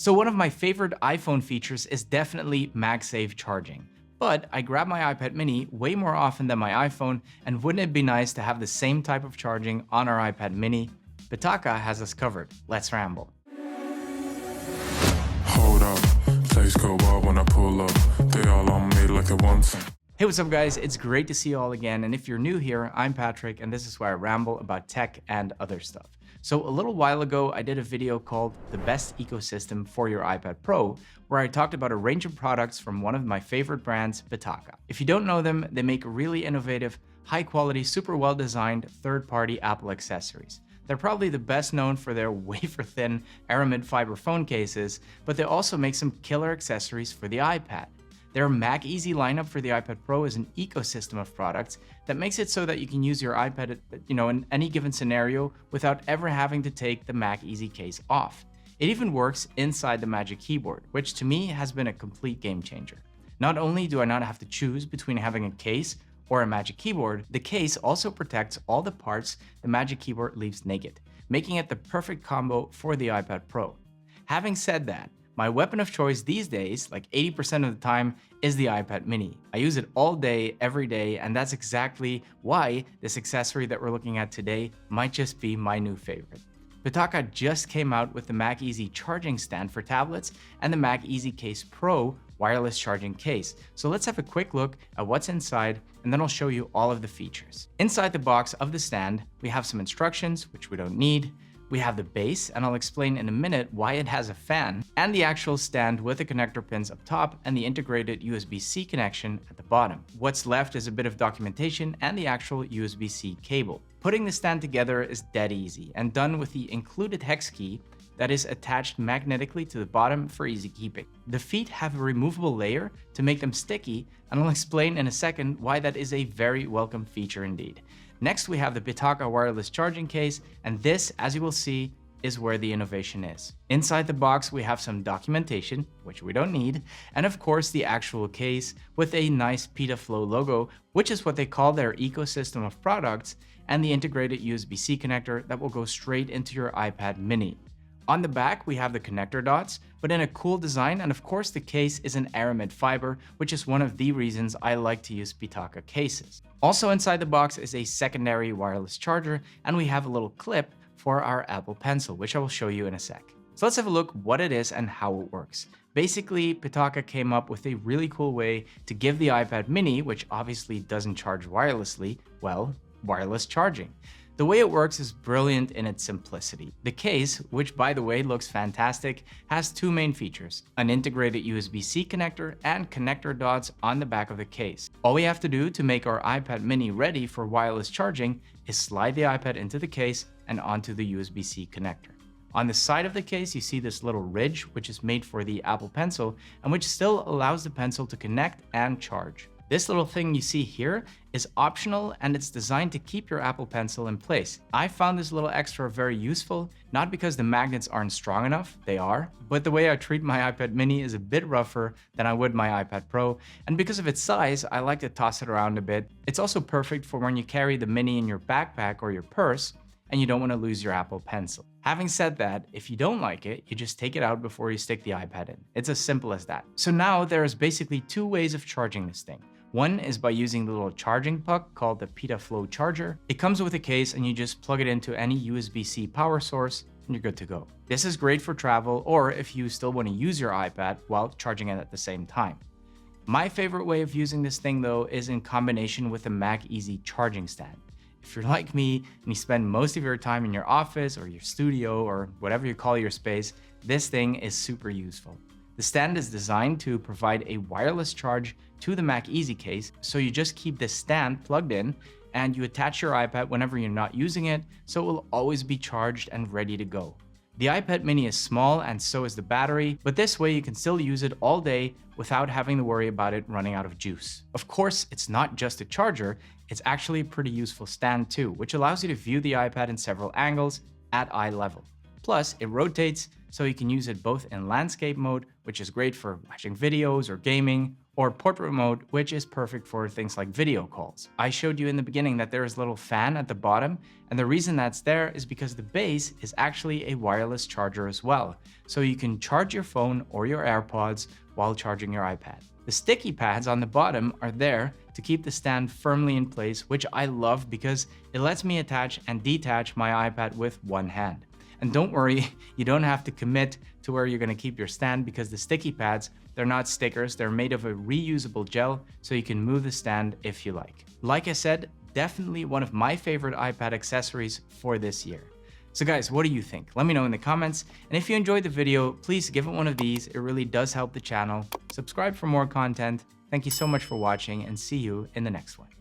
So one of my favorite iPhone features is definitely Magsafe charging. But I grab my iPad mini way more often than my iPhone, and wouldn't it be nice to have the same type of charging on our iPad mini? Pitaka has us covered. Let's ramble. Hold up, place go wild when I pull up. They all on me like it wants. Hey, what's up guys? It's great to see you all again, and if you're new here, I'm Patrick, and this is where I ramble about tech and other stuff. So a little while ago, I did a video called The Best Ecosystem for Your iPad Pro, where I talked about a range of products from one of my favorite brands, Pitaka. If you don't know them, they make really innovative, high quality, super well designed third-party Apple accessories. They're probably the best known for their wafer-thin aramid fiber phone cases, but they also make some killer accessories for the iPad. Their Mac Easy lineup for the iPad Pro is an ecosystem of products that makes it so that you can use your iPad, in any given scenario without ever having to take the Mac Easy case off. It even works inside the Magic Keyboard, which to me has been a complete game changer. Not only do I not have to choose between having a case or a Magic Keyboard, the case also protects all the parts the Magic Keyboard leaves naked, making it the perfect combo for the iPad Pro. Having said that, my weapon of choice these days, like 80% of the time, is the iPad mini. I use it all day, every day, and that's exactly why this accessory that we're looking at today might just be my new favorite. Pitaka just came out with the Mac Easy charging stand for tablets and the Mac Easy Case Pro wireless charging case. So let's have a quick look at what's inside, and then I'll show you all of the features. Inside the box of the stand, we have some instructions, which we don't need. We have the base, and I'll explain in a minute why it has a fan, and the actual stand with the connector pins up top and the integrated USB-C connection at the bottom. What's left is a bit of documentation and the actual USB-C cable. Putting the stand together is dead easy and done with the included hex key that is attached magnetically to the bottom for easy keeping. The feet have a removable layer to make them sticky, and I'll explain in a second why that is a very welcome feature indeed. Next, we have the Pitaka wireless charging case, and this, as you will see, is where the innovation is. Inside the box, we have some documentation, which we don't need, and of course the actual case with a nice PetaFlow logo, which is what they call their ecosystem of products, and the integrated USB-C connector that will go straight into your iPad mini. On the back, we have the connector dots, but in a cool design, and of course the case is an aramid fiber, which is one of the reasons I like to use Pitaka cases. Also inside the box is a secondary wireless charger, and we have a little clip for our Apple Pencil, which I will show you in a sec. So let's have a look what it is and how it works. Basically, Pitaka came up with a really cool way to give the iPad mini, which obviously doesn't charge wirelessly, well, wireless charging. The way it works is brilliant in its simplicity. The case, which by the way looks fantastic, has two main features: an integrated USB-C connector and connector dots on the back of the case. All we have to do to make our iPad mini ready for wireless charging is slide the iPad into the case and onto the USB-C connector. On the side of the case, you see this little ridge, which is made for the Apple Pencil and which still allows the pencil to connect and charge. This little thing you see here is optional, and it's designed to keep your Apple Pencil in place. I found this little extra very useful, not because the magnets aren't strong enough, they are, but the way I treat my iPad mini is a bit rougher than I would my iPad Pro, and because of its size, I like to toss it around a bit. It's also perfect for when you carry the mini in your backpack or your purse, and you don't want to lose your Apple Pencil. Having said that, if you don't like it, you just take it out before you stick the iPad in. It's as simple as that. So now there's basically two ways of charging this thing. One is by using the little charging puck called the PetaFlow charger. It comes with a case and you just plug it into any USB-C power source and you're good to go. This is great for travel or if you still want to use your iPad while charging it at the same time. My favorite way of using this thing though is in combination with the Mac Easy charging stand. If you're like me and you spend most of your time in your office or your studio or whatever you call your space, this thing is super useful. The stand is designed to provide a wireless charge to the Mac Easy case, so you just keep this stand plugged in and you attach your iPad whenever you're not using it, so it will always be charged and ready to go. The iPad mini is small and so is the battery, but this way you can still use it all day without having to worry about it running out of juice. Of course, it's not just a charger, it's actually a pretty useful stand too, which allows you to view the iPad in several angles at eye level. Plus, it rotates, so you can use it both in landscape mode, which is great for watching videos or gaming, or portrait mode, which is perfect for things like video calls. I showed you in the beginning that there is a little fan at the bottom, and the reason that's there is because the base is actually a wireless charger as well. So you can charge your phone or your AirPods while charging your iPad. The sticky pads on the bottom are there to keep the stand firmly in place, which I love because it lets me attach and detach my iPad with one hand. And don't worry, you don't have to commit to where you're gonna keep your stand because the sticky pads, they're not stickers, they're made of a reusable gel, so you can move the stand if you like. Like I said, definitely one of my favorite iPad accessories for this year. So guys, what do you think? Let me know in the comments. And if you enjoyed the video, please give it one of these. It really does help the channel. Subscribe for more content. Thank you so much for watching and see you in the next one.